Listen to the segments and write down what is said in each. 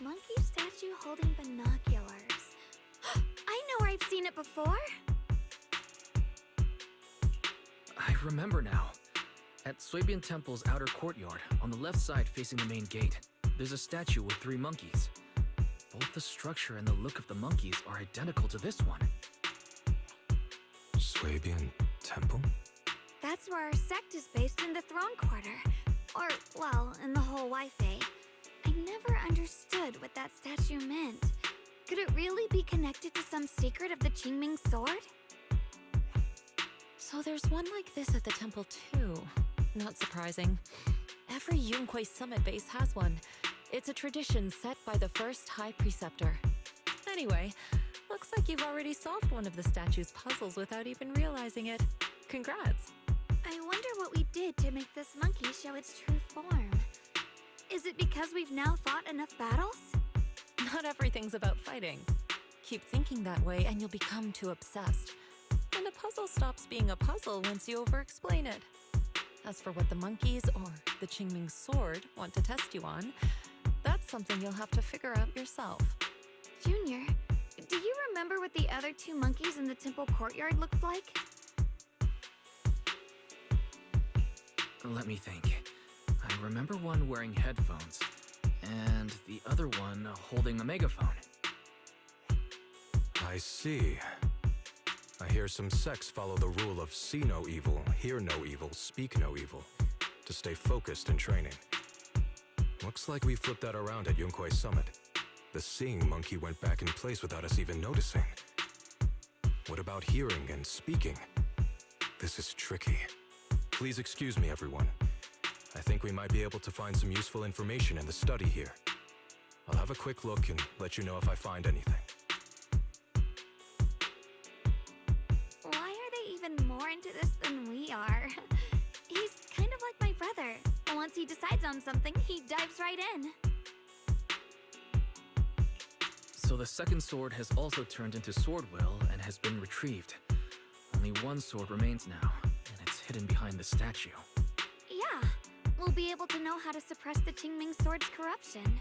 Monkey statue holding binoculars. I know where I've seen it before. I remember now. At Suibian Temple's outer courtyard, on the left side facing the main gate, there's a statue with 3 monkeys. Both the structure and the look of the monkeys are identical to this one. Suibian Temple? That's where our sect is based in the Throne Quarter. Or, well, in the whole Wi-Fi. I never understood what that statue meant. Could it really be connected to some secret of the Qingming sword? So there's one like this at the temple too. Not surprising. Every Yunhui Summit base has one. It's a tradition set by the first High Preceptor. Anyway, looks like you've already solved one of the statue's puzzles without even realizing it. Congrats! I wonder what we did to make this monkey show its true form. Is it because we've now fought enough battles? Not everything's about fighting. Keep thinking that way and you'll become too obsessed. And a puzzle stops being a puzzle once you over-explain it. As for what the monkeys or the Qingming sword want to test you on, that's something you'll have to figure out yourself. Junior, do you remember what the other 2 monkeys in the temple courtyard looked like? Let me think. I remember one wearing headphones, and the other one holding a megaphone. I see. I hear some sects follow the rule of see no evil, hear no evil, speak no evil, to stay focused in training. Looks like we flipped that around at Yunhui Summit. The seeing monkey went back in place without us even noticing. What about hearing and speaking? This is tricky. Please excuse me, everyone. I think we might be able to find some useful information in the study here. I'll have a quick look and let you know if I find anything. Why are they even more into this than we are? He's kind of like my brother. Once he decides on something, he dives right in. So the second sword has also turned into sword will and has been retrieved. Only one sword remains now, and it's hidden behind the statue. Yeah, we'll be able to know how to suppress the Qingming sword's corruption.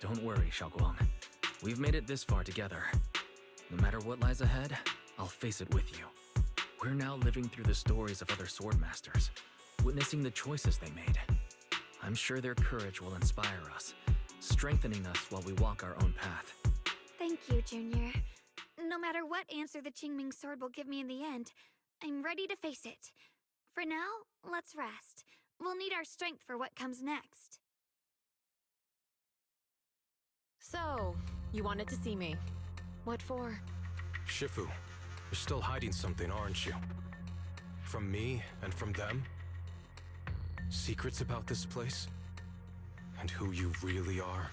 Don't worry, xiao'guang. We've made it this far together. No matter what lies ahead, I'll face it with you. We're now living through the stories of other sword masters, witnessing the choices they made. I'm sure their courage will inspire us, strengthening us while we walk our own path. Thank you, Junior. No matter what answer the Qingming sword will give me in the end, I'm ready to face it. For now, let's rest. We'll need our strength for what comes next. So, you wanted to see me. What for? Shifu, you're still hiding something, aren't you? From me and from them? Secrets about this place? And who you really are?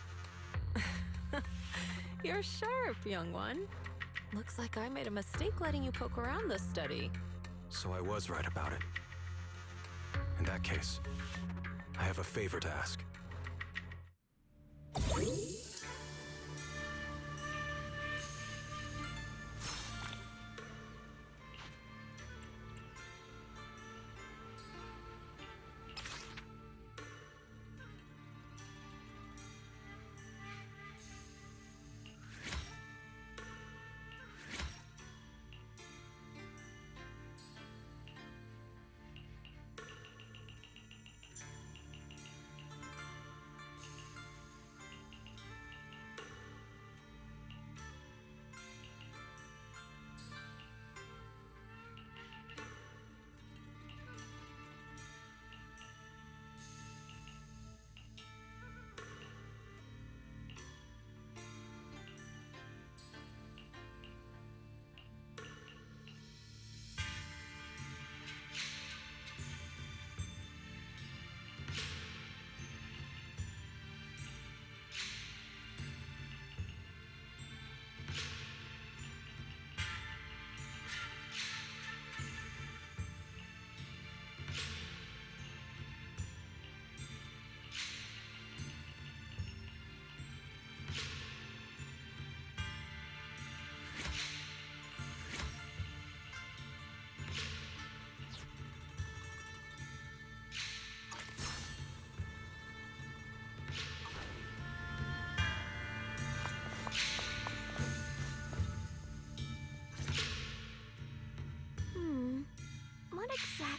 You're sharp, young one. Looks like I made a mistake letting you poke around this study. So I was right about it. In that case, I have a favor to ask.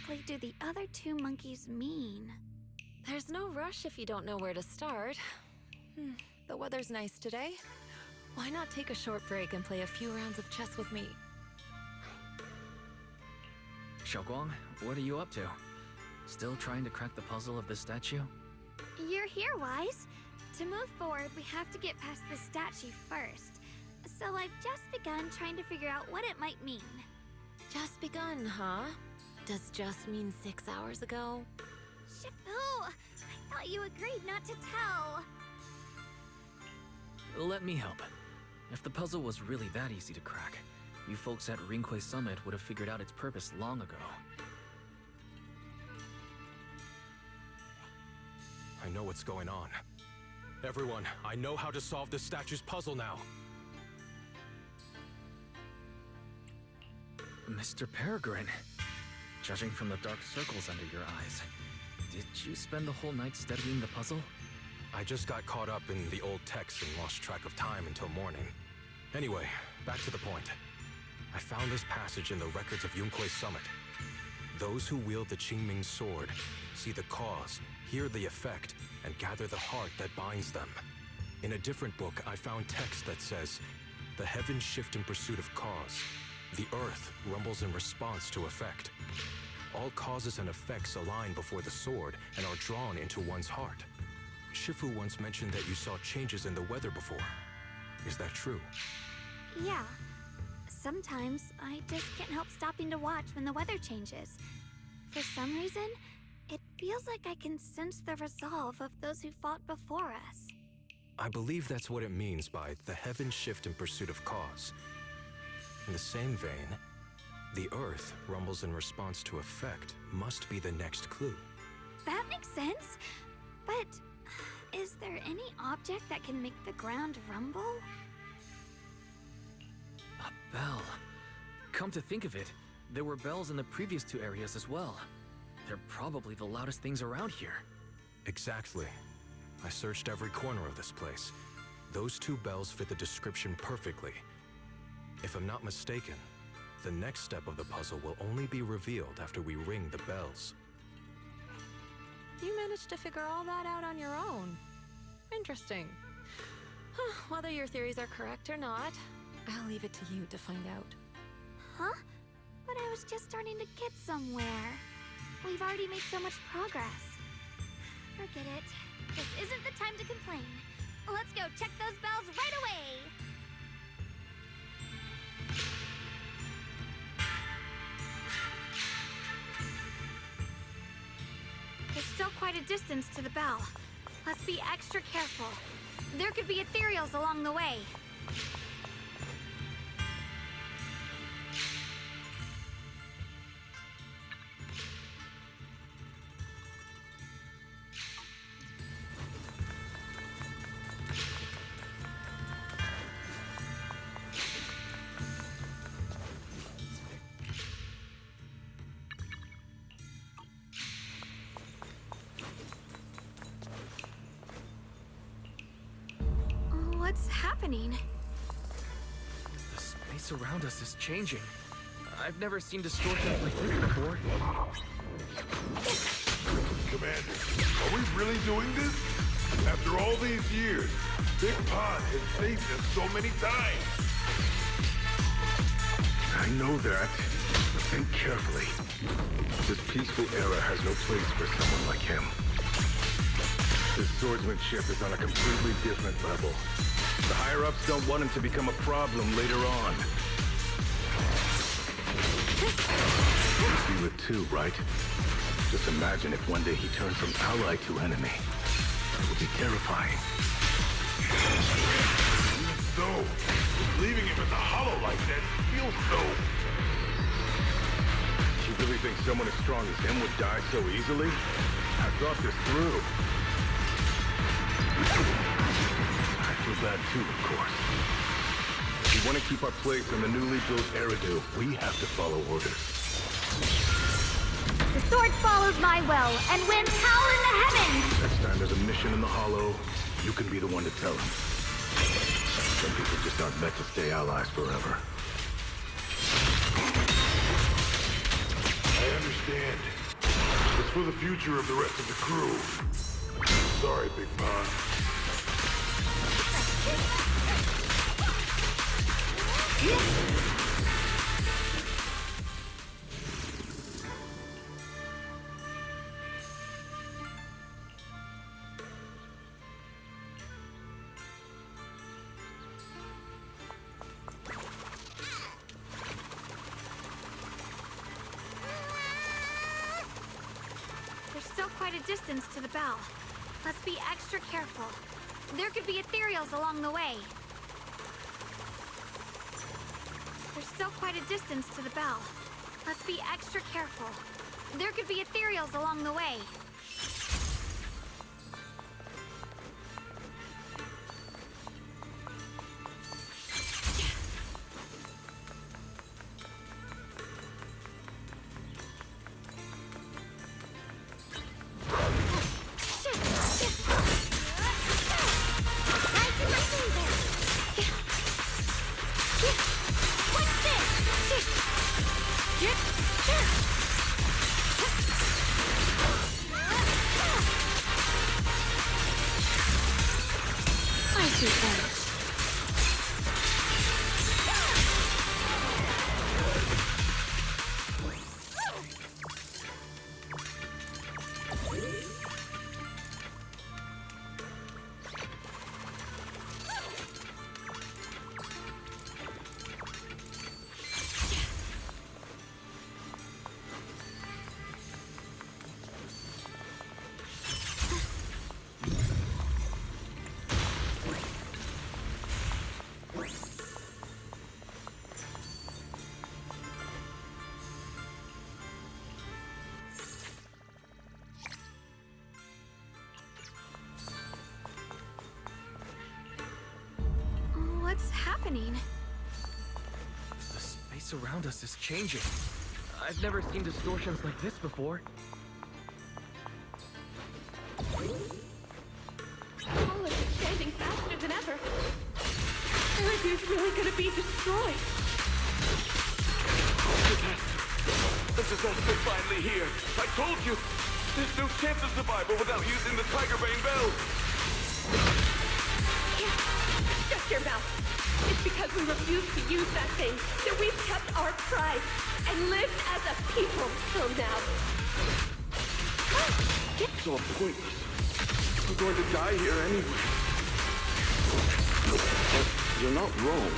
exactly do the other two monkeys mean? There's no rush if you don't know where to start. The weather's nice today. Why not take a short break and play a few rounds of chess with me? Xiao'guang, what are you up to? Still trying to crack the puzzle of this statue? You're here, Wise. To move forward, we have to get past the statue first. So I've just begun trying to figure out what it might mean. Just begun, huh? Does just mean 6 hours ago? Shifu, I thought you agreed not to tell. Let me help. If the puzzle was really that easy to crack, you folks at Ringquay Summit would have figured out its purpose long ago. I know what's going on. Everyone, I know how to solve this statue's puzzle now. Mr. Peregrine, judging from the dark circles under your eyes, did you spend the whole night studying the puzzle? I just got caught up in the old text and lost track of time until morning. Anyway, back to the point. I found this passage in the records of Yunquay Summit. Those who wield the Qingming sword see the cause, hear the effect, and gather the heart that binds them. In a different book, I found text that says, "The heavens shift in pursuit of cause. The earth rumbles in response to effect. All causes and effects align before the sword and are drawn into one's heart." Shifu once mentioned that you saw changes in the weather before. Is that true? Yeah. Sometimes I just can't help stopping to watch when the weather changes. For some reason, it feels like I can sense the resolve of those who fought before us. I believe that's what it means by the heavens shift in pursuit of cause. In the same vein, the earth rumbles in response to effect must be the next clue. That makes sense. But is there any object that can make the ground rumble? A bell. Come to think of it, there were bells in the previous two areas as well. They're probably the loudest things around here. Exactly. I searched every corner of this place. Those two bells fit the description perfectly. If I'm not mistaken, the next step of the puzzle will only be revealed after we ring the bells. You managed to figure all that out on your own. Interesting. Whether your theories are correct or not, I'll leave it to you to find out. Huh? But I was just starting to get somewhere. We've already made so much progress. Forget it. This isn't the time to complain. Let's go check those bells right away! There's still quite a distance to the bell. Let's be extra careful. There could be ethereals along the way. What's happening? The space around us is changing. I've never seen distortions like this before. Commander, are we really doing this? After all these years, Big Pond has saved us so many times. I know that, but think carefully. This peaceful era has no place for someone like him. His swordsmanship is on a completely different level. The higher-ups don't want him to become a problem later on. You feel it too, right? Just imagine if one day he turns from ally to enemy. It would be terrifying. Even so, leaving him in the hollow like that feels so... You really think someone as strong as him would die so easily? I thought this through. I feel bad too, of course. If we want to keep our place in the newly built Eridu, we have to follow orders. The sword follows my will and wins power in the heavens! Next time there's a mission in the hollow, you can be the one to tell them. Some people just aren't meant to stay allies forever. I understand. for the future of the rest of the crew. Sorry, Big Pun. There's still quite a distance to the bell. Let's be extra careful. There could be ethereals along the way. There's still quite a distance to the bell. Let's be extra careful. There could be ethereals along the way. What's happening? The space around us is changing. I've never seen distortions like this before. All is expanding faster than ever. Everything's really gonna be destroyed. The disaster finally here. I told you, there's no chance of survival without using the Tiger Bane Bell. Shut your mouth. It's because we refuse to use that thing that we've kept our pride and lived as a people till now. It's all pointless. We're going to die here anyway. But you're not wrong.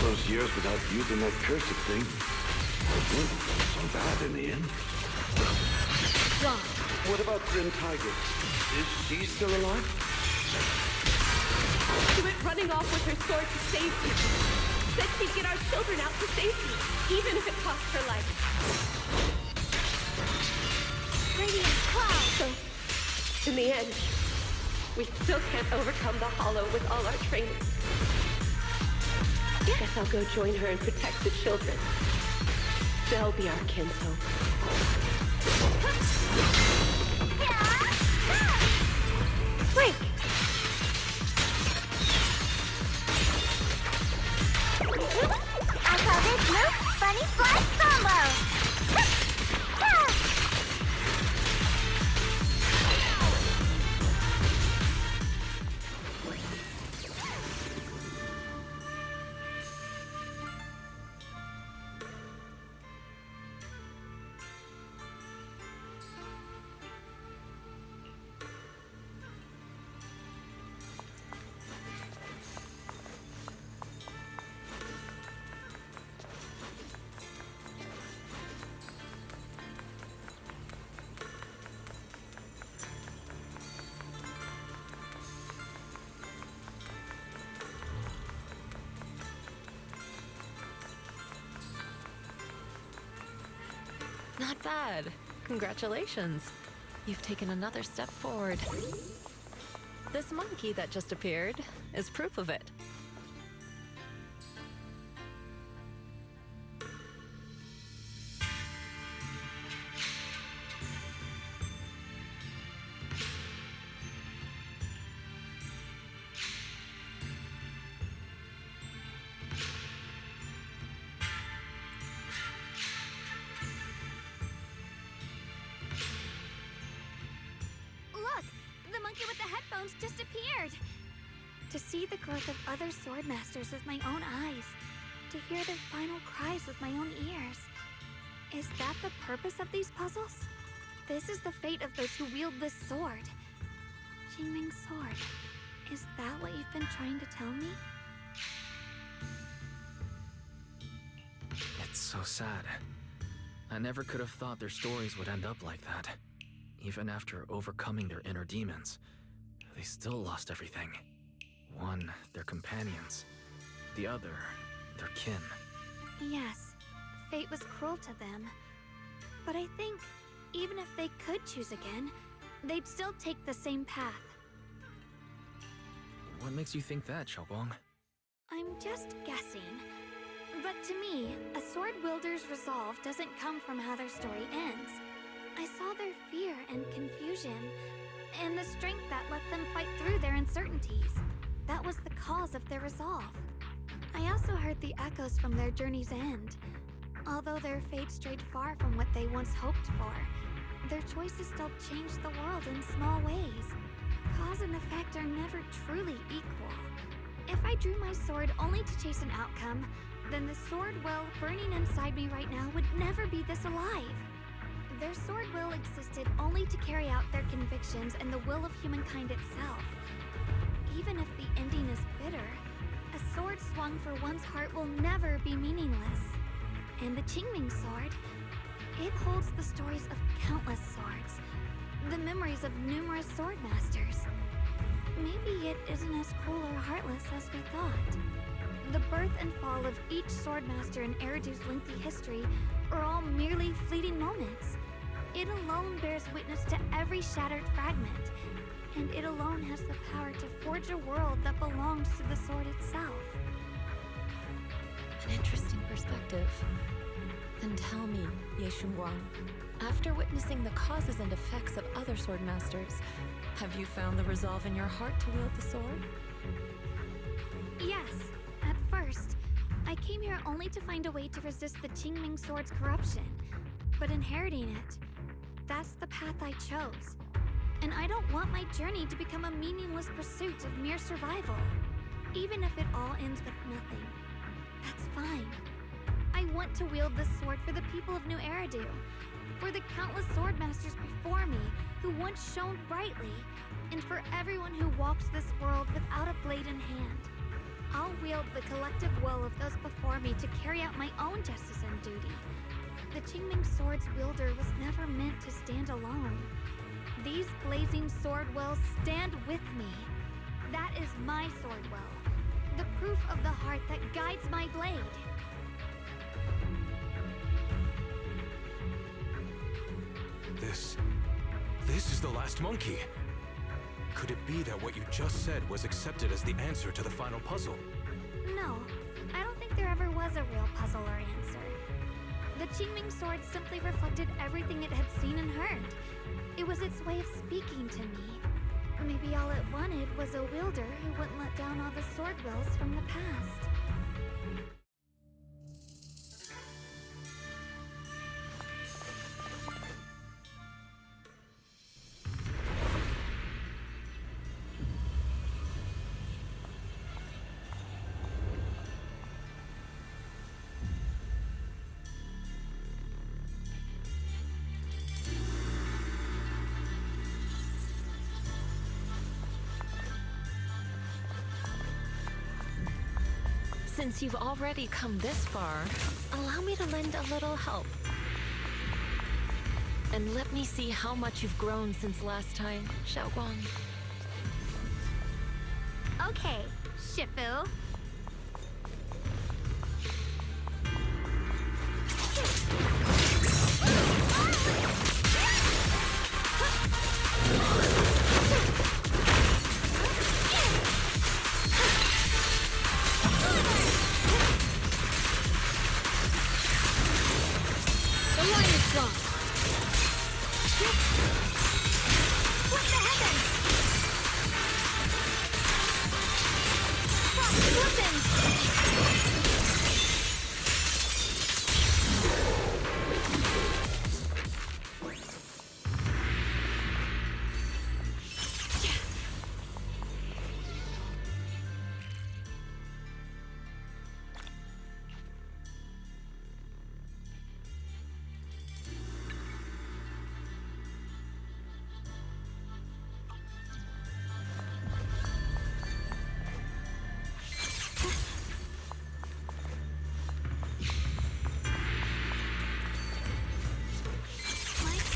Those years without using that cursed thing weren't so bad in the end. Wrong. What about Grim Tiger? Is she still alive? She went running off with her sword to safety. Said she'd get our children out to safety, even if it cost her life. Radiant cloud. So, in the end, we still can't overcome the Hollow with all our training. Guess I'll go join her and protect the children. They'll be our kinsfolk. Break. I call this move Bunny Flash Combo! Not bad. Congratulations. You've taken another step forward. This monkey that just appeared is proof of it. bones just appeared. To see the growth of other swordmasters with my own eyes, to hear their final cries with my own ears. Is that the purpose of these puzzles? This is the fate of those who wield this sword. Qingming's sword. Is that what you've been trying to tell me? It's so sad. I never could have thought their stories would end up like that. Even after overcoming their inner demons, they still lost everything. One, their companions. The other, their kin. Yes, fate was cruel to them. But I think, even if they could choose again, they'd still take the same path. What makes you think that, xiao'guang? I'm just guessing. But to me, a sword wielder's resolve doesn't come from how their story ends. I saw their fear and confusion, and the strength that let them fight through their uncertainties. That was the cause of their resolve. I also heard the echoes from their journey's end. Although their fate strayed far from what they once hoped for, their choices still changed the world in small ways. Cause and effect are never truly equal. If I drew my sword only to chase an outcome, then the sword will burning inside me right now would never be this alive. Their sword will existed only to carry out their convictions and the will of humankind itself. Even if the ending is bitter, a sword swung for one's heart will never be meaningless. And the Qingming sword, it holds the stories of countless swords, the memories of numerous sword masters. Maybe it isn't as cruel or heartless as we thought. The birth and fall of each swordmaster in Eridu's lengthy history are all merely fleeting moments. It alone bears witness to every shattered fragment, and it alone has the power to forge a world that belongs to the sword itself. An interesting perspective. Then tell me, xiao'guang, after witnessing the causes and effects of other swordmasters, have you found the resolve in your heart to wield the sword? Yes, at first. I came here only to find a way to resist the Qingming sword's corruption. But inheriting it, that's the path I chose. And I don't want my journey to become a meaningless pursuit of mere survival. Even if it all ends with nothing, that's fine. I want to wield this sword for the people of New Eridu, for the countless swordmasters before me who once shone brightly, and for everyone who walks this world without a blade in hand. I'll wield the collective will of those before me to carry out my own justice and duty. The Qingming sword's wielder was never meant to stand alone. These blazing sword wills stand with me. That is my sword will, the proof of the heart that guides my blade. This is the last monkey. Could it be that what you just said was accepted as the answer to the final puzzle? No, I don't think there ever was a real puzzle or answer. The Qingming sword simply reflected everything it had seen and heard. It was its way of speaking to me. Maybe all it wanted was a wielder who wouldn't let down all the sword wills from the past. Since you've already come this far, allow me to lend a little help. And let me see how much you've grown since last time, xiao'guang. Okay, Shifu.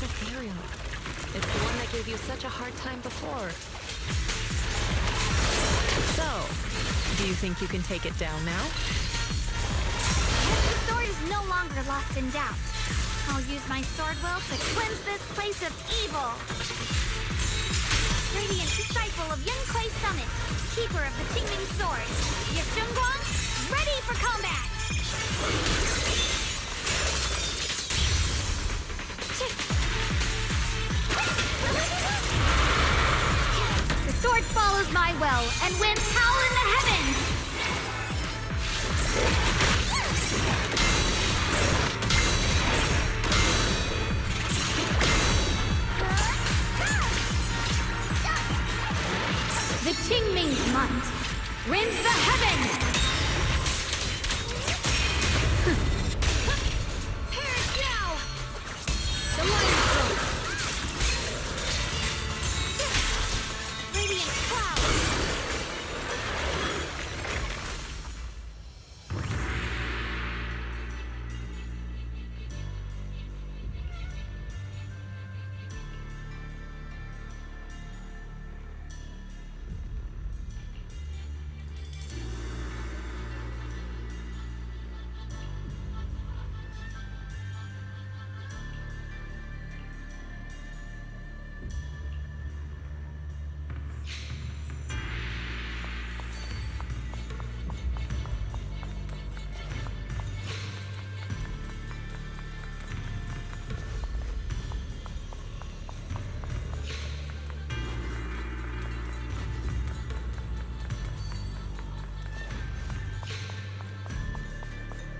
ethereal. It's the one that gave you such a hard time before. So, do you think you can take it down now? The sword is no longer lost in doubt. I'll use my sword will to cleanse this place of evil. Radiant disciple of Yunquei Summit, keeper of the Qingming sword, xiao'guang, ready for combat! The sword follows my will and winds howl in the heavens! The Qingming's might rends the heavens! Perish now! The lion's rope! Radiant cloud!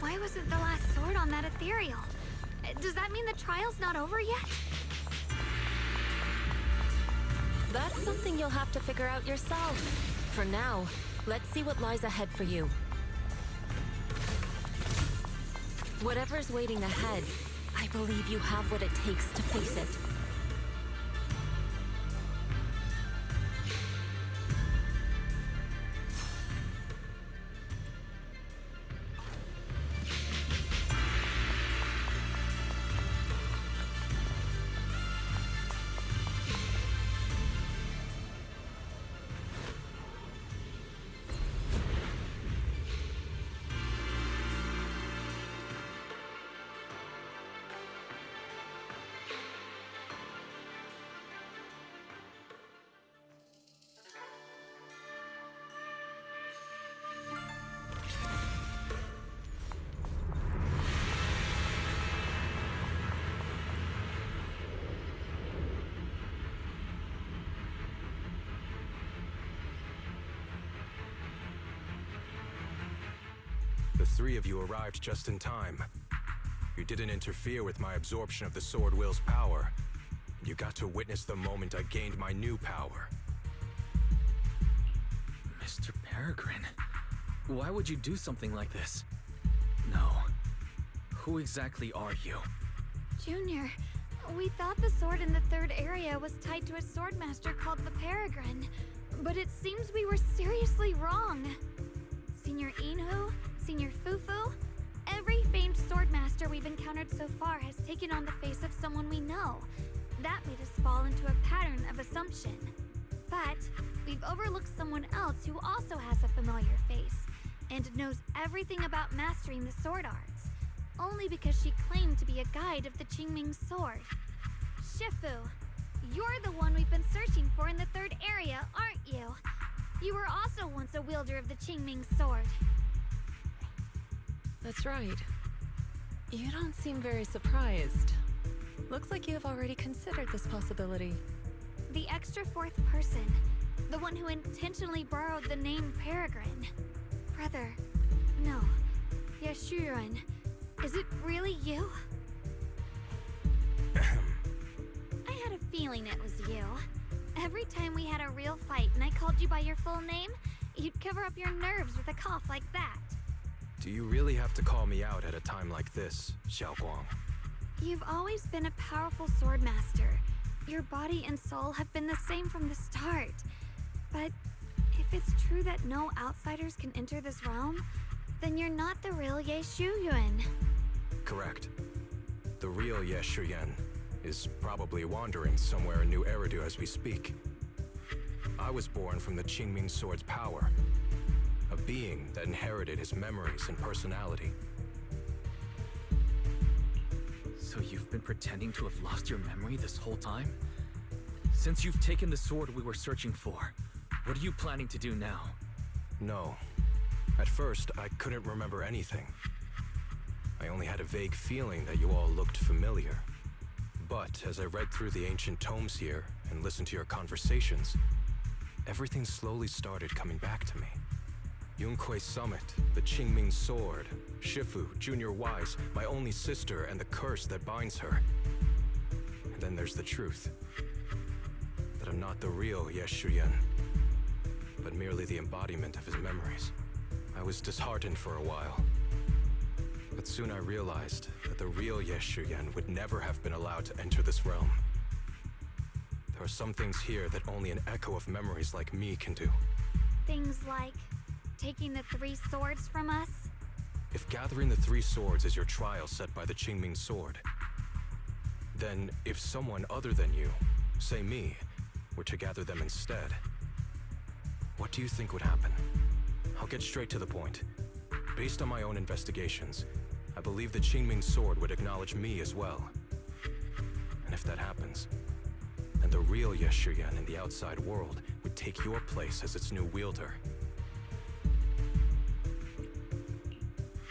Why wasn't the last sword on that ethereal? Does that mean the trial's not over yet? That's something you'll have to figure out yourself. For now, let's see what lies ahead for you. Whatever's waiting ahead, I believe you have what it takes to face it. The three of you arrived just in time. You didn't interfere with my absorption of the Sword Will's power. You got to witness the moment I gained my new power. Mr. Peregrine, why would you do something like this? No. Who exactly are you? Junior, we thought the sword in the third area was tied to a swordmaster called the Peregrine, but it seems we were seriously wrong. Senior Inhu, Senior Fufu, every famed swordmaster we've encountered so far has taken on the face of someone we know. That made us fall into a pattern of assumption. But we've overlooked someone else who also has a familiar face and knows everything about mastering the sword arts, only because she claimed to be a guide of the Qingming sword. Shifu, you're the one we've been searching for in the third area, aren't you? You were also once a wielder of the Qingming sword. That's right. You don't seem very surprised. Looks like you have already considered this possibility. The extra fourth person, the one who intentionally borrowed the name Peregrine. Brother, no, Yashuran, is it really you? I had a feeling it was you. Every time we had a real fight and I called you by your full name, you'd cover up your nerves with a cough like that. Do you really have to call me out at a time like this, xiao'guang? You've always been a powerful swordmaster. Your body and soul have been the same from the start. But if it's true that no outsiders can enter this realm, then you're not the real Ye Shuyuan. Correct. The real Ye Shuyan is probably wandering somewhere in New Eridu as we speak. I was born from the Qingming Sword's power, a being that inherited his memories and personality. So you've been pretending to have lost your memory this whole time? Since you've taken the sword we were searching for, what are you planning to do now? No. At first, I couldn't remember anything. I only had a vague feeling that you all looked familiar. But as I read through the ancient tomes here and listened to your conversations, everything slowly started coming back to me. Yunque's summit, the Qingming Sword, Shifu, Junior Wise, my only sister, and the curse that binds her. And then there's the truth. That I'm not the real Ye Shuyan, but merely the embodiment of his memories. I was disheartened for a while. But soon I realized that the real Ye Shuyan would never have been allowed to enter this realm. There are some things here that only an echo of memories like me can do. Things like taking the 3 swords from us? If gathering the 3 swords is your trial set by the Qingming Sword, then if someone other than you, say me, were to gather them instead, what do you think would happen? I'll get straight to the point. Based on my own investigations, I believe the Qingming Sword would acknowledge me as well. And if that happens, then the real Ye Shuyan in the outside world would take your place as its new wielder.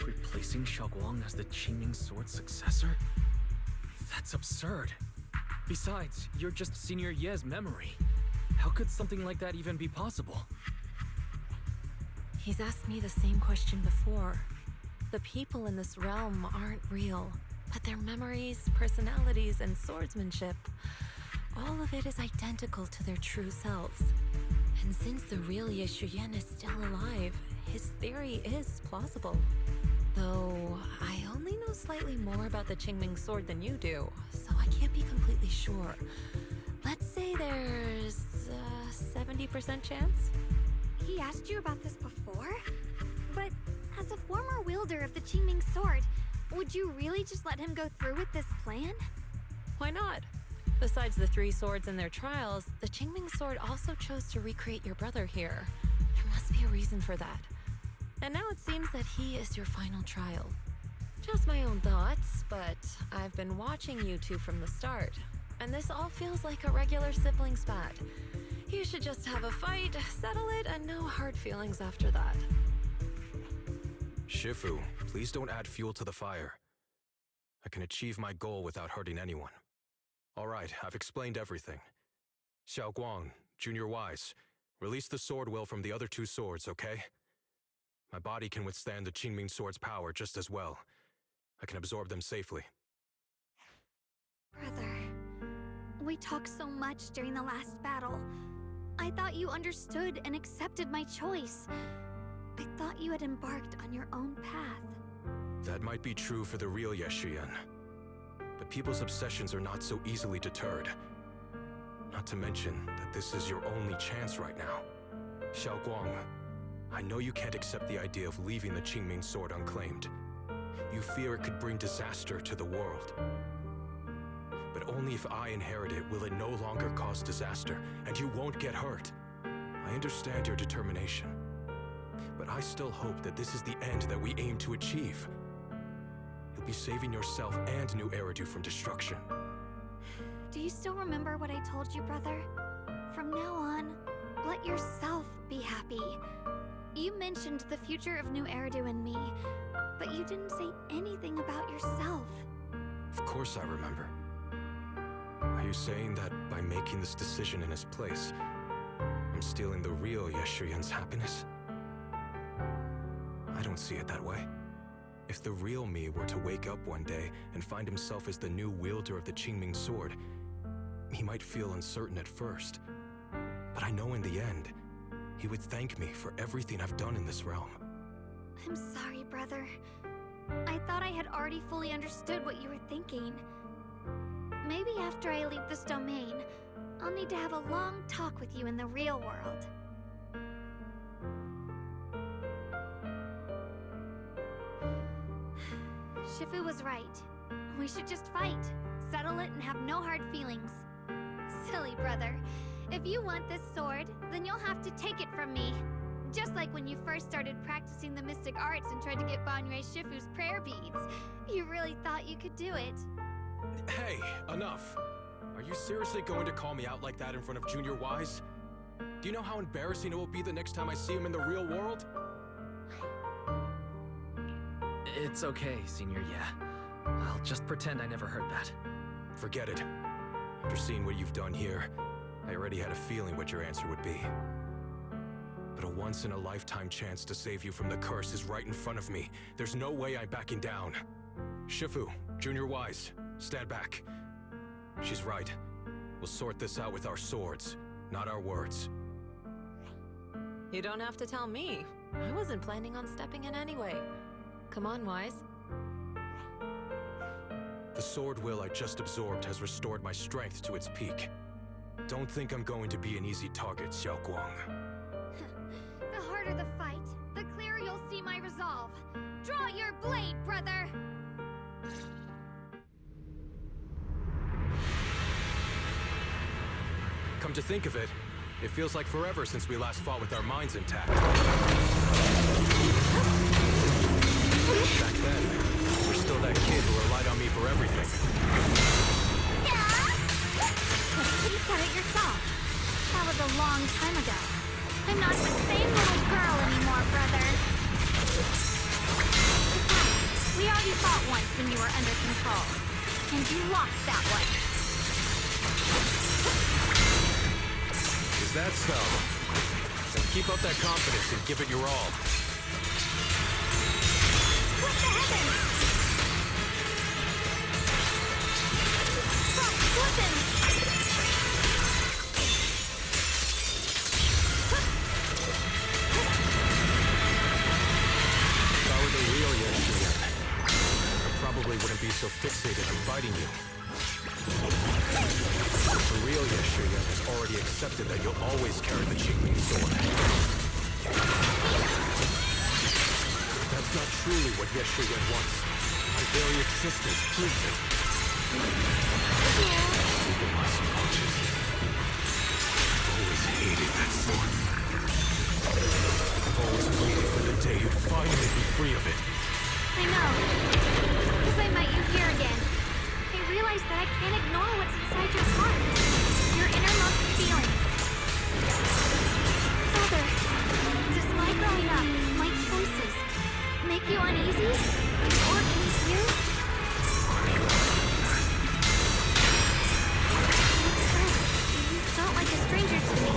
Replacing xiao'guang as the Qingming Sword's successor? That's absurd. Besides, you're just Senior Ye's memory. How could something like that even be possible? He's asked me the same question before. The people in this realm aren't real, but their memories, personalities, and swordsmanship, all of it is identical to their true selves. And since the real Ye Shuyan is still alive, his theory is plausible. Though, I only know slightly more about the Qingming Sword than you do, so I can't be completely sure. Let's say there's a 70% chance? He asked you about this before? But as a former wielder of the Qingming Sword, would you really just let him go through with this plan? Why not? Besides the 3 swords and their trials, the Qingming Sword also chose to recreate your brother here. There must be a reason for that. And now it seems that he is your final trial. Just my own thoughts, but I've been watching you two from the start, and this all feels like a regular sibling spat. You should just have a fight, settle it, and no hard feelings after that. Shifu, please don't add fuel to the fire. I can achieve my goal without hurting anyone. All right, I've explained everything. xiao'guang, Junior Wise, release the sword will from the other 2 swords, okay? My body can withstand the Qingming Sword's power just as well. I can absorb them safely. Brother, we talked so much during the last battle. I thought you understood and accepted my choice. I thought you had embarked on your own path. That might be true for the real Ye Shuyan. But people's obsessions are not so easily deterred. Not to mention that this is your only chance right now. xiao'guang, I know you can't accept the idea of leaving the Qingming Sword unclaimed. You fear it could bring disaster to the world. But only if I inherit it will it no longer cause disaster, and you won't get hurt. I understand your determination. But I still hope that this is the end that we aim to achieve. You'll be saving yourself and New Eridu from destruction. Do you still remember what I told you, brother? From now on, let yourself be happy. You mentioned the future of New Eridu and me, but you didn't say anything about yourself. Of course I remember. Are you saying that by making this decision in his place, I'm stealing the real Ye Shuyan's happiness? I don't see it that way. If the real me were to wake up one day and find himself as the new wielder of the Qingming Sword, he might feel uncertain at first. But I know in the end, he would thank me for everything I've done in this realm. I'm sorry, brother. I thought I had already fully understood what you were thinking. Maybe after I leave this domain, I'll need to have a long talk with you in the real world. Shifu was right. We should just fight. settle it and have no hard feelings. Silly brother. If you want this sword, then you'll have to take it from me. Just like when you first started practicing the mystic arts and tried to get Banrei Shifu's prayer beads. You really thought you could do it. Hey, enough. Are you seriously going to call me out like that in front of Junior Wise? Do you know how embarrassing it will be the next time I see him in the real world? It's okay, Senior, yeah. I'll just pretend I never heard that. Forget it. After seeing what you've done here, I already had a feeling what your answer would be. But a once-in-a-lifetime chance to save you from the curse is right in front of me. There's no way I'm backing down. Shifu, Junior Wise, stand back. She's right. We'll sort this out with our swords, not our words. You don't have to tell me. I wasn't planning on stepping in anyway. Come on, Wise. The sword will I just absorbed has restored my strength to its peak. Don't think I'm going to be an easy target, xiao'guang. The harder the fight, the clearer you'll see my resolve. Draw your blade, brother! Come to think of it, it feels like forever since we last fought with our minds intact. Back then, you're still that kid who relied on me for everything. You said it yourself. That was a long time ago. I'm not the same little girl anymore, brother. Besides, we already fought once when you were under control. And you lost that one. Is that so? Then keep up that confidence and give it your all. Split the heavens! Stop slipping! If I were the real Yeshuyan, I probably wouldn't be so fixated on fighting you. The real Yeshuyan has already accepted that you'll always carry the Qingling sword. That's not truly what Yeshuyan wants. My very existence proves it. Even my subconscious. I've always hated that sword. I've always waited for the day you'd finally be free of it. I know. Because I met you here again. I realized that I can't ignore what's inside your heart. Your innermost feelings. Father, does my growing up, my choices, make you uneasy? Or confused? You felt like a stranger to me.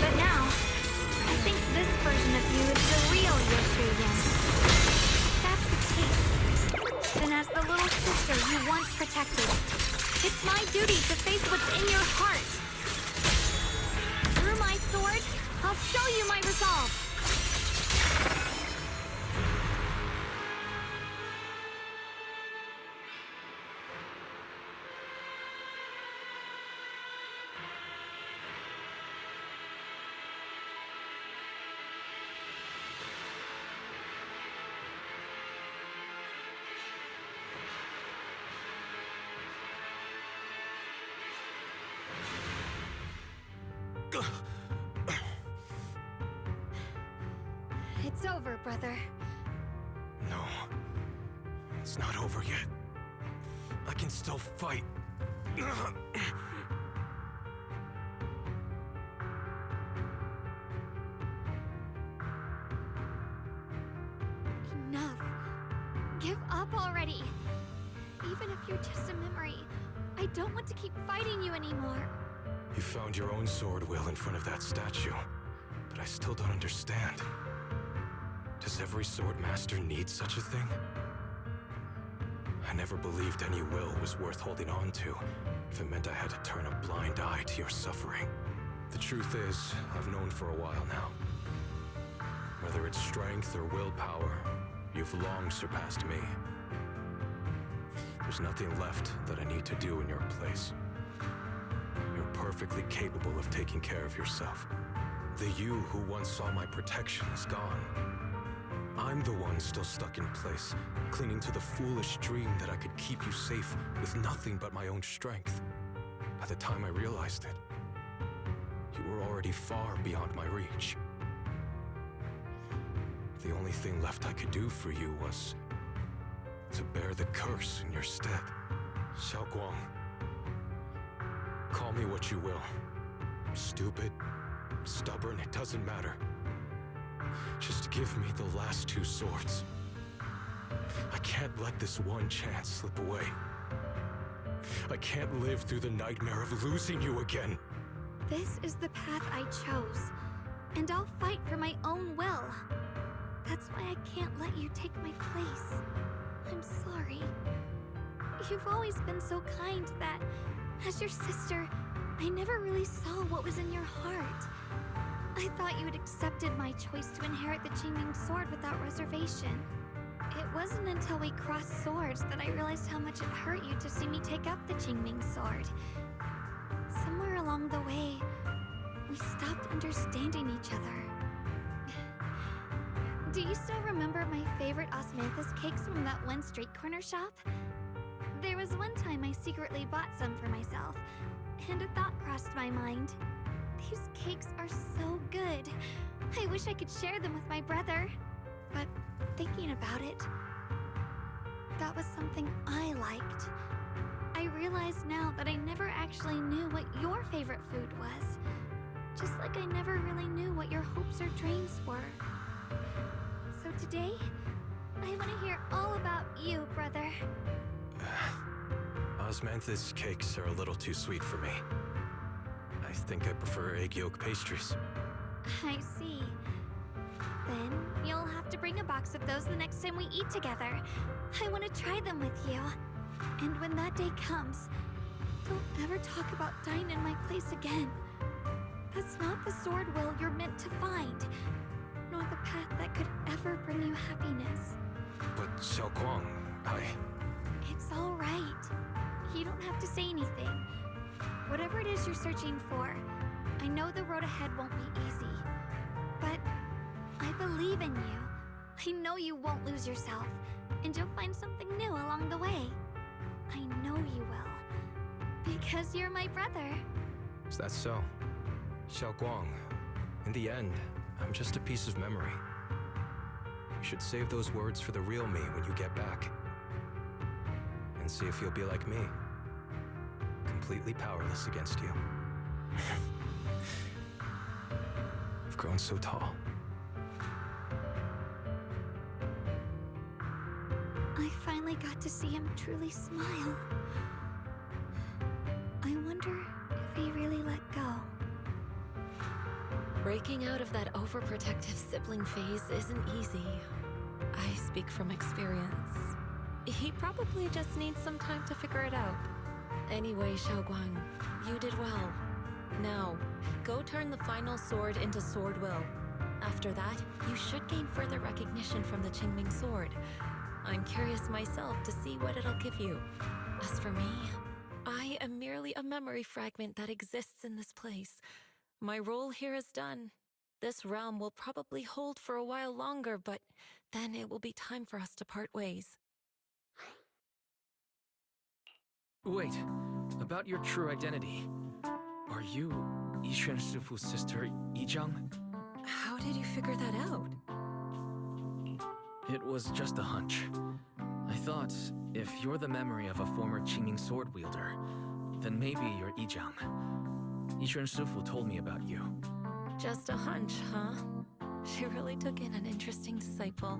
But now, I think this version of you is the real Yeshuyan. That's the case. Then as the little sister you once protected, it's my duty to face what's in your heart. Through my sword, I'll show you my resolve. It's over, brother. No. It's not over yet. I can still fight. Enough. Give up already. Even if you're just a memory, I don't want to keep fighting you anymore. You found your own sword, Will, in front of that statue. But I still don't understand. Does every sword master need such a thing? I never believed any will was worth holding on to, if it meant I had to turn a blind eye to your suffering. The truth is, I've known for a while now. Whether it's strength or willpower, you've long surpassed me. There's nothing left that I need to do in your place. You're perfectly capable of taking care of yourself. The you who once saw my protection is gone. I'm the one still stuck in place, clinging to the foolish dream that I could keep you safe with nothing but my own strength. By the time I realized it, you were already far beyond my reach. The only thing left I could do for you was to bear the curse in your stead. Xiao'guang, call me what you will. Stupid, stubborn, it doesn't matter. Just give me the last 2 swords. I can't let this one chance slip away. I can't live through the nightmare of losing you again. This is the path I chose, and I'll fight for my own will. That's why I can't let you take my place. I'm sorry. You've always been so kind that, as your sister, I never really saw what was in your heart. I thought you had accepted my choice to inherit the Qingming sword without reservation. It wasn't until we crossed swords that I realized how much it hurt you to see me take up the Qingming sword. Somewhere along the way, we stopped understanding each other. Do you still remember my favorite osmanthus cakes from that one street corner shop? There was one time I secretly bought some for myself, and a thought crossed my mind. These cakes are so good. I wish I could share them with my brother. But thinking about it, that was something I liked. I realize now that I never actually knew what your favorite food was. Just like I never really knew what your hopes or dreams were. So today, I want to hear all about you, brother. Osmanthus cakes are a little too sweet for me. I think I prefer egg yolk pastries. I see. Then you'll have to bring a box of those the next time we eat together. I want to try them with you. And when that day comes, don't ever talk about dying in my place again. That's not the sword will you're meant to find, nor the path that could ever bring you happiness. But Xiao'guang, It's all right. You don't have to say anything. Whatever it is you're searching for, I know the road ahead won't be easy. But I believe in you. I know you won't lose yourself, and you'll find something new along the way. I know you will. Because you're my brother. is that so? Xiao'guang, in the end, I'm just a piece of memory. You should save those words for the real me when you get back. And see if you'll be like me. Completely powerless against you. I've grown so tall. I finally got to see him truly smile. I wonder if he really let go. Breaking out of that overprotective sibling phase isn't easy. I speak from experience. He probably just needs some time to figure it out. Anyway, xiao'guang, you did well. Now, go turn the final sword into sword will. After that, you should gain further recognition from the Qingming sword. I'm curious myself to see what it'll give you. As for me, I am merely a memory fragment that exists in this place. My role here is done. This realm will probably hold for a while longer, but then it will be time for us to part ways. Wait, about your true identity. Are you Yixuan Shifu's sister, Yizhang? How did you figure that out? It was just a hunch. I thought, if you're the memory of a former Qingming sword wielder, then maybe you're Yizhang. Yixuan Shifu told me about you. Just a hunch, huh? She really took in an interesting disciple.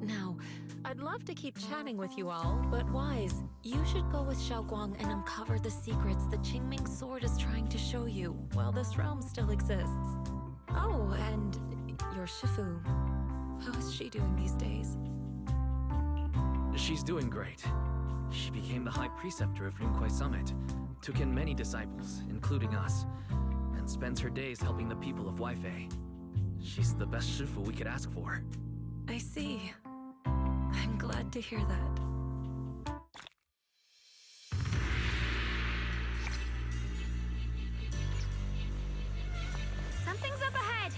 Now, I'd love to keep chatting with you all, but Wise, you should go with xiao'guang and uncover the secrets the Qingming sword is trying to show you while this realm still exists. Oh, and your Shifu. How is she doing these days? She's doing great. She became the High Preceptor of Yunkuai Summit, took in many disciples, including us, and spends her days helping the people of Weifei. She's the best Shifu we could ask for. I see. I'm glad to hear that. Something's up ahead!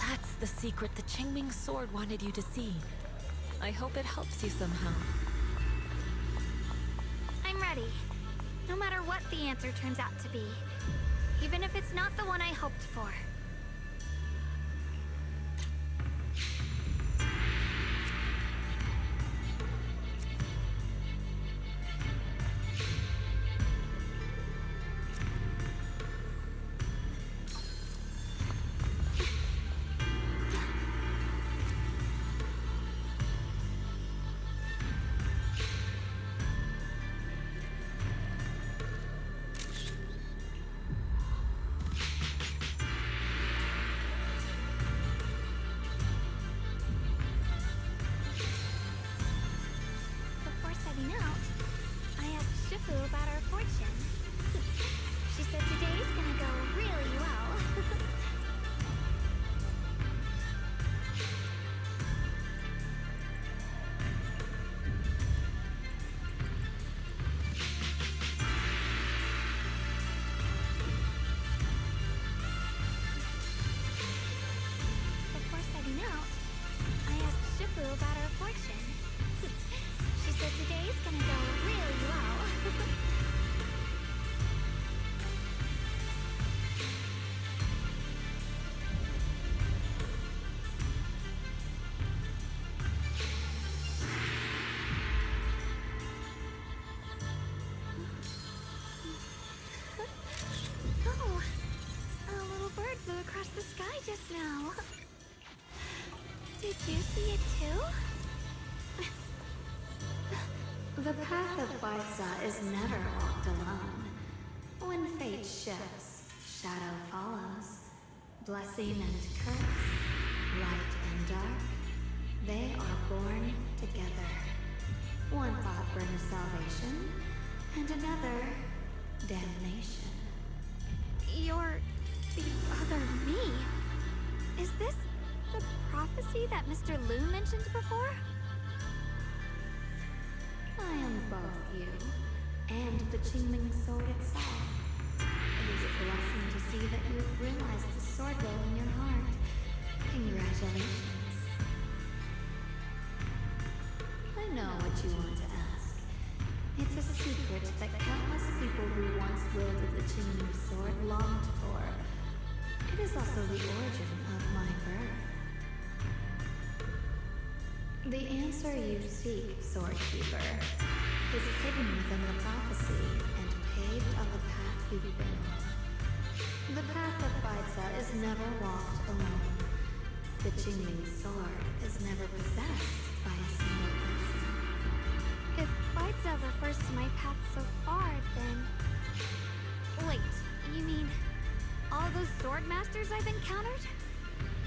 That's the secret the Qingming sword wanted you to see. I hope it helps you somehow. I'm ready. No matter what the answer turns out to be. Even if it's not the one I hoped for. About our fortune. She said today's gonna go really well. Before setting out, I asked Shifu about our fortune. She said today's gonna go really well. Oh, a little bird flew across the sky just now. Did you see it too? The path of Baisa is never walked alone. When fate shifts, shadow follows. Blessing and curse, light and dark, they are born together. One path brings salvation, and another, damnation. You're the other me. Is this the prophecy that Mr. Liu mentioned before? I am both you and the Qingming sword itself. It is a blessing to see that you have realized the sword will in your heart. Congratulations. I know what you want to ask. It's a secret that countless people who once wielded the Qingming sword longed for. It is also the origin of my birth. The answer you seek, Swordkeeper, is hidden within the prophecy and paved on the path you've been on. The path of Baisa is never walked alone. The Qingming sword is never possessed by a single person. If Baisa refers to my path so far, then... Wait, you mean all those sword masters I've encountered?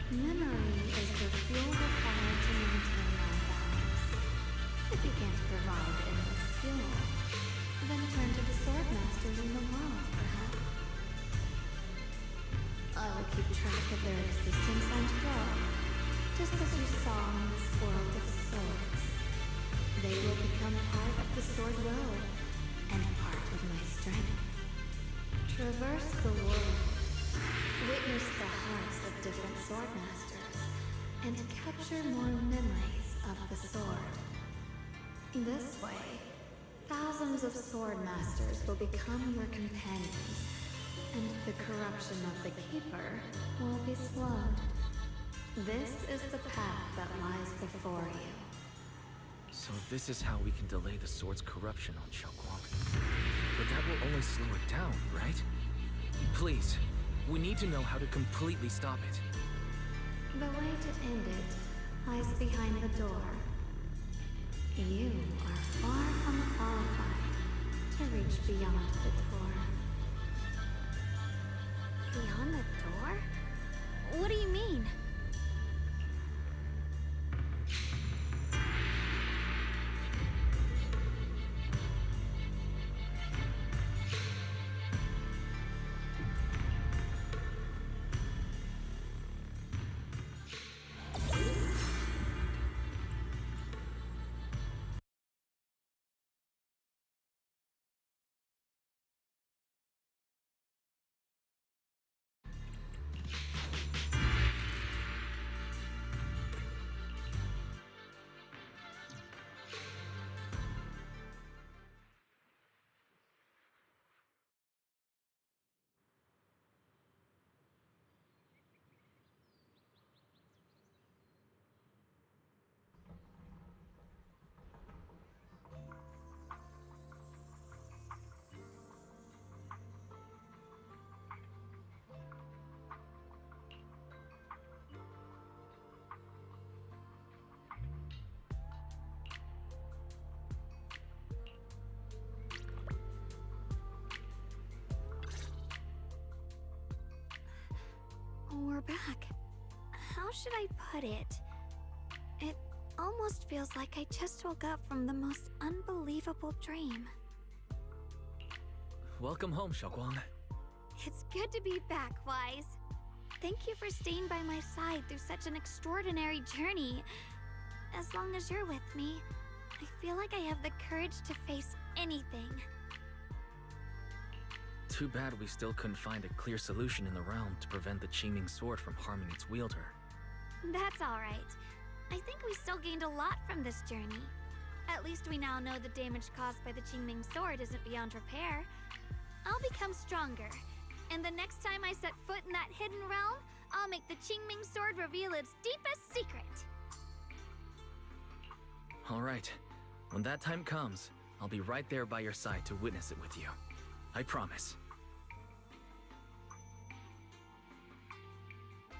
Memory is the fuel required to maintain our balance. If you can't provide endless fuel, then turn to the sword masters in the world, perhaps. I will keep track of their existence and growth, just as you saw in this world of swords. They will become part of the sword road, and part of my strength. Traverse the world, witness the hearts of different sword masters, and capture more memories of the sword. This way, thousands of sword masters will become your companions, and the corruption of the Keeper will be slowed. This is the path that lies before you. So this is how we can delay the sword's corruption on xiao'guang. But that will only slow it down, right? Please, we need to know how to completely stop it. The way to end it lies behind the door. You are far from qualified to reach beyond the door. Beyond the door? What do you mean? We're back. How should I put it? It almost feels like I just woke up from the most unbelievable dream. Welcome home, xiao'guang. It's good to be back, Wise. Thank you for staying by my side through such an extraordinary journey. As long as you're with me, I feel like I have the courage to face anything. Too bad we still couldn't find a clear solution in the realm to prevent the Qingming sword from harming its wielder. That's alright. I think we still gained a lot from this journey. At least we now know the damage caused by the Qingming sword isn't beyond repair. I'll become stronger, and the next time I set foot in that hidden realm, I'll make the Qingming sword reveal its deepest secret. All right. When that time comes, I'll be right there by your side to witness it with you. I promise.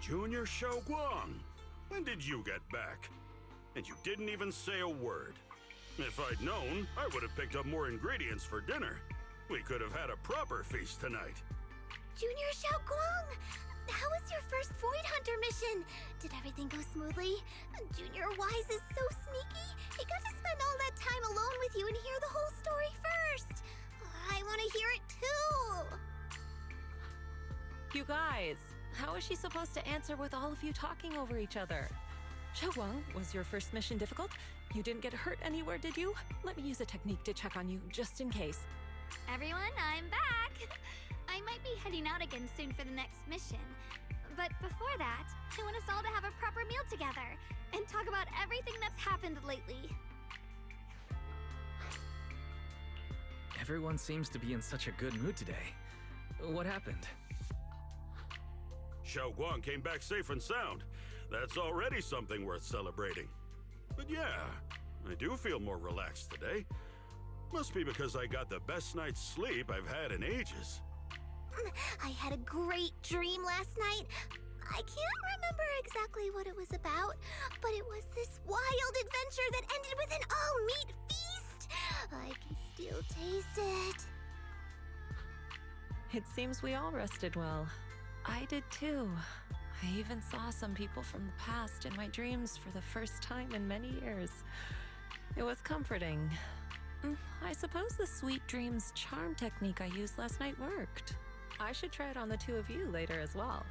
Junior xiao'guang, when did you get back? And you didn't even say a word. If I'd known, I would have picked up more ingredients for dinner. We could have had a proper feast tonight. Junior xiao'guang, how was your first Void Hunter mission? Did everything go smoothly? Junior Wise is so sneaky. He got to spend all that time alone with you and hear the whole story first. I want to hear it too. You guys, how is she supposed to answer with all of you talking over each other? xiao'guang, was your first mission difficult? You didn't get hurt anywhere, did you? Let me use a technique to check on you, just in case. Everyone, I'm back! I might be heading out again soon for the next mission. But before that, I want us all to have a proper meal together and talk about everything that's happened lately. Everyone seems to be in such a good mood today. What happened? Xiao'guang came back safe and sound. That's already something worth celebrating. But yeah, I do feel more relaxed today. Must be because I got the best night's sleep I've had in ages. I had a great dream last night. I can't remember exactly what it was about, but it was this wild adventure that ended with an all-meat feast. I can still taste it. It seems we all rested well. I did too. I even saw some people from the past in my dreams for the first time in many years. It was comforting. I suppose the sweet dreams charm technique I used last night worked. I should try it on the two of you later as well.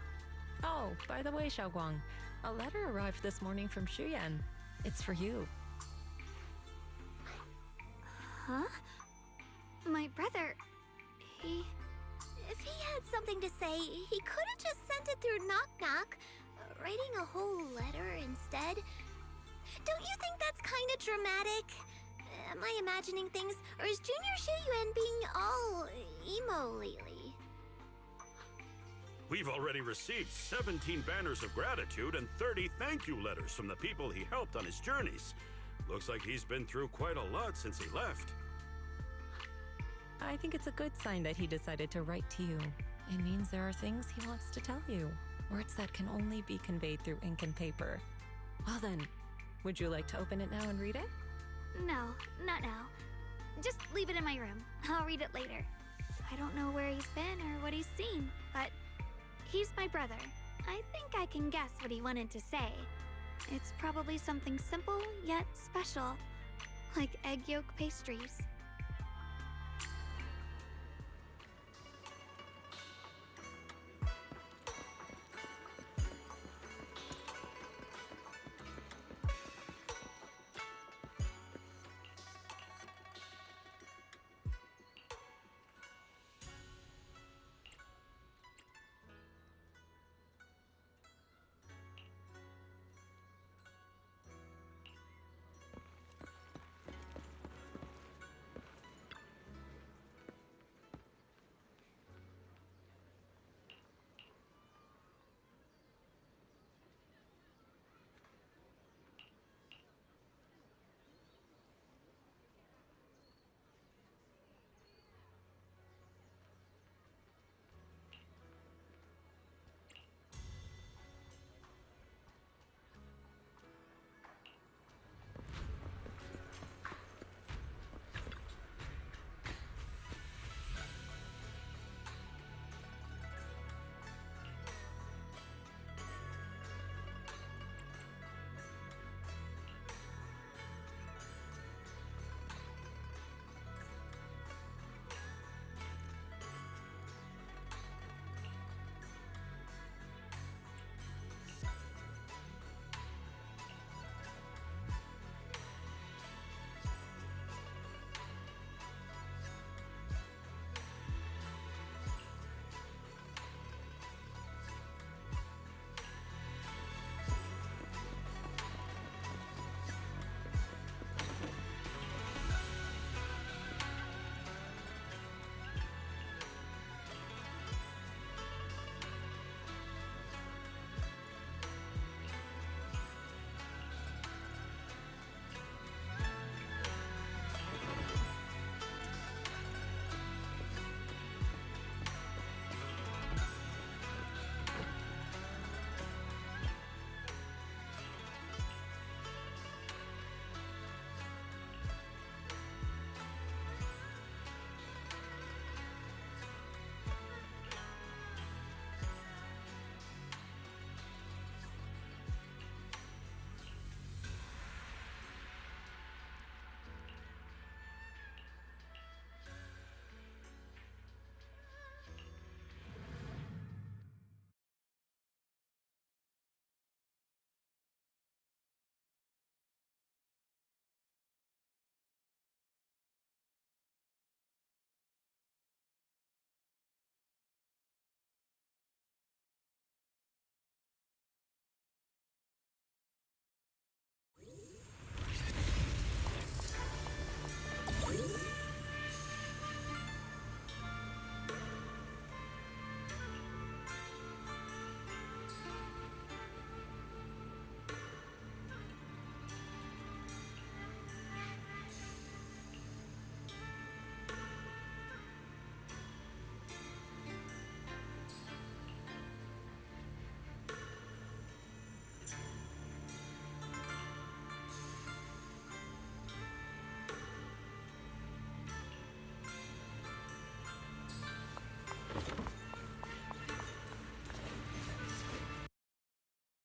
Oh, by the way, xiao'guang, a letter arrived this morning from Shuyan. It's for you. Huh? My brother, If he had something to say, he could have just sent it through Knock Knock, writing a whole letter instead. Don't you think that's kind of dramatic? Am I imagining things, or is Junior Xiaoyuan being all emo lately? We've already received 17 banners of gratitude and 30 thank you letters from the people he helped on his journeys. Looks like he's been through quite a lot since he left. I think it's a good sign that he decided to write to you. It means there are things he wants to tell you. Words that can only be conveyed through ink and paper. Well then, would you like to open it now and read it? no, not now. Just leave it in my room. I'll read it later. I don't know where he's been or what he's seen, but he's my brother. I think I can guess what he wanted to say. It's probably something simple, yet special. Like egg yolk pastries.